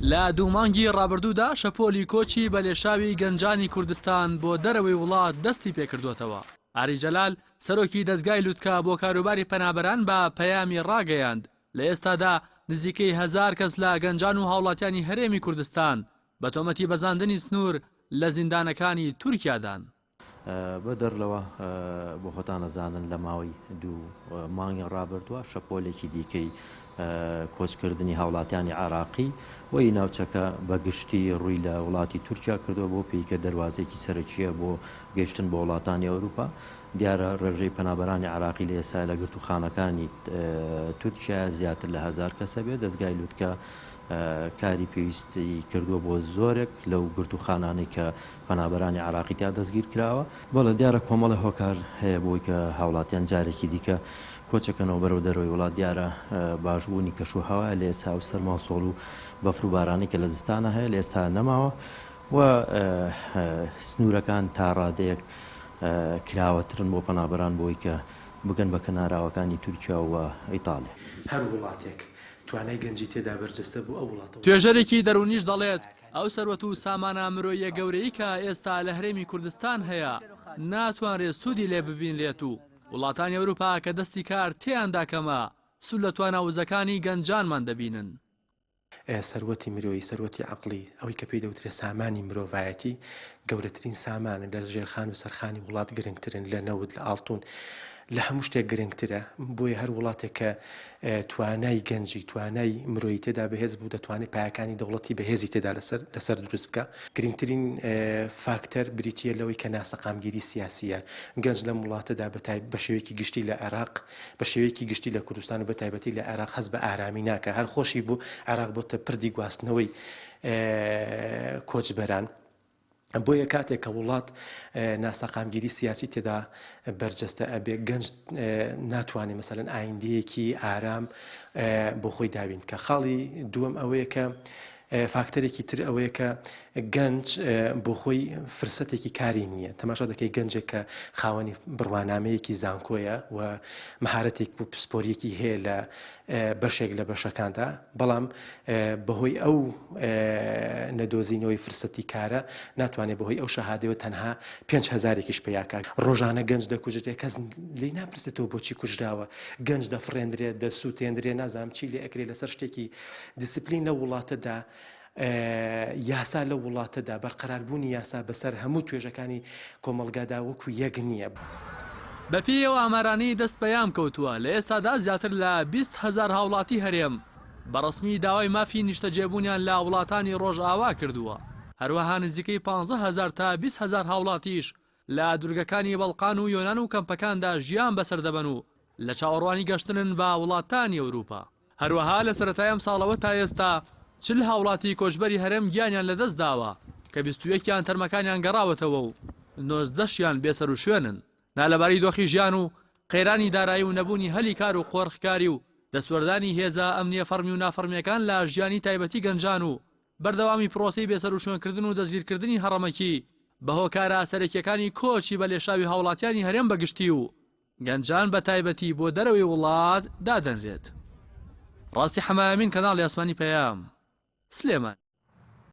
لە دوو مانگی ڕابردوودا شەپۆلی کۆچی بە لێشاوی گەنجانی کوردستان بۆ دەرەوەی وڵات دەستی پێکردوتەوە. ئاری جەلال سەرۆکی دەستگای لوتکە بۆ کاروباری پەنابەران بە پەیامی ڕاگەیاند لە ئێستادا نزیکەی 1000 کەس لە گەنجان و هاوڵاتیانی هەرێمی کوردستان بە تۆمەتی بەزاندنی سنوور لە زیندانەکانی تورکیادان. بە دەرلەوە بۆ خۆتان نەزانن لە ماوەی دوو مانگی ڕابردووە شەپۆلێکی دیکەی کۆچکردنی هاوڵاتیانی عراقی وی ناوچەکە بەگشتی ڕووی لە وڵاتی تورکیا کردووە بۆ پێیکە دەواازێکی سەرەکیە بۆ گەیشتن بۆ وڵاتانی ئەوروپا. دیارە ڕێژەی پەنابەرانی عراقی لە ئێستا لە گرتوخانەکانی تورکیا زیاتر لە 1000 کەسە بێت. دەستگای لوتکە کاری پێویستی کردووە بۆ زۆرێک لەو گرتوخانانەی کە پەنابەرانی عراقی تا دەستگیر کراوە. بەڵێ دیارە کۆمەڵە هۆکار هەیە بۆی کە هاوڵاتیان جارێکی دیکە کۆچەکەنەوە بەرەو دەرەوەی وڵات. دیارە باشبوونی کەشوهەوە لە ئێستا و سەرماسۆڵ و بەفر و بارانی کە لە زستانە هەیە لە ئێستا نەماوە و سنوورەکان تا ڕادەیەک کراوەترن بۆ پەنابەران بۆی کە بگەن بە کەناراوەکانی تورکیا و ئیتالیا. هەر وڵاتێک توانای گەنجی تێدا بەرجەستە بوو ئەو وڵاتە. توێژەرێکی دەرونیش دەڵێت ئەو سەروەت و سامانە مرۆیە گەورەی کە ئێستا لە هەرێمی کوردستان هەیە ناتوانرێت سوودی لێ ببینرێت و وڵاتانی ئەوروپا کە دەستی کار تێیاندا کەمە سوود لە تواناوزەکانی گەنجانمان دەبینن. سەروەتی مرۆیی سەروەتی عەقڵی ئەوەی کە پێی دەوترێت سامانی مرۆڤایەتی گەورەترین سامانە لە ژێرخان و سەرخانی وڵات گرنگترن لە نەود لە ئاڵتون لە هەموو شتێک گرنگترە. بۆیە هەر وڵاتێک کە توانای گەنجی توانای مرۆیی تێدا بەهێز بوو دەتوانێت پایەکانی دەوڵەتی بەهێزی تێدا لەسەر دروست بکە. گرنگترین فاکتەر بریتیە لەوەی کە ناسەقامگیری سیاسیە. گەنج لەم وڵاتەدا بە شێوەیەکی گشتی لە عێراق بە شێوەیەکی گشتی لە کوردستان و بە تایبەتی لە عێراق هەست بە ئارامی ناکە. هەر خۆشی بوو عێراق بۆتە پردی گواستنەوەی کۆچبەران. بۆیە کاتێک کە وڵات ناسەقامگیری سیاسی تێدا بەرجەستە ئەبێ گەنج ناتوانێت مەسەلەن ئایندەیەکی ئارام بۆ خۆی دابین. کە خاڵی دووەم ئەوەیە کە فاکتەرێکی تر ئەوەیە کە گەنج بۆ خۆی فرسەتێکی کاری نییە. تەماشا دەکەی گەنجێک کە خاوەنی بڕوانامەیەکی زانکۆیە و مەهارەتێک بۆ پسپۆریەکی هەیە لە بەشێک لە بەشەکاندا بەڵام بەهۆی ئەو نەدۆزینەوەی فرسەتی کارە ناتوانێت بەهۆی ئەو شەهادەوە تەنها 5,000ێکیش پێیاکات. ڕۆژانە گەنج دەکوژێت کەس لی ناپرسێتەوە بۆچی کوژراوە. گەنج دەفڕێنرێت دەسووتێنرێ نازام چی لێ ئەکرێت لەسەر شتێکی دیسپلین لە وڵاتەدا یاسا لە وڵاتەدا بەرقەراربوونی یاسا بەسەر هەموو توێژەکانی کۆمەڵگادا وەکو یەک نییە. بەپێیەوە ئامارانی دەست بەیام کەوتووە لە ئێستادا زیاتر لە 20,000 هاوڵاتی هەرێم بەڕسمی داوای مافی نیشتەجێبوونیان لە وڵاتانی ڕۆژئاوا کردووە. هەروەها نزیکەی 15,000 تا 20,000 هاوڵاتیش لە دوورگەکانی بەڵقان و یۆنان و کەمپەکاندا ژیان بەسەر دەبەن و لە چاوەڕوانی گەشتنن بە وڵاتانی ئەوروپا. هەروەها لە سەرەتای ئەم ساڵەوە تا ئێستا 40 هاوڵاتی کۆچبەری هەرێم گیانیان لەدەست داوە کە 21یان تەرمەکانیان گەڕاوەتەوە و 19شیان بێسەر و شوێنن. نالەباری دۆخی ژیان و قەیرانی دارایی و نەبوونی هەلی کار و قۆڕخکاری و دەسوەردانی هێزە ئەمنیە فەرمی و نافەرمیەکان لە ژیانی تایبەتی گەنجان و بەردەوامی پرۆسی بێسەر و شوێنکردن و دەستگیرکردنی هەڕەمەکی بە هۆکارە سەرەکیەکانی کۆچی بە لێشاوی هاوڵاتیانی هەرێم بەگشتی و گەنجان بە تایبەتی بۆ دەرەوەی وڵات دادەنرێت. ڕاستی حەمامین کەناڵی ئاسمانی پەیام سلێمان.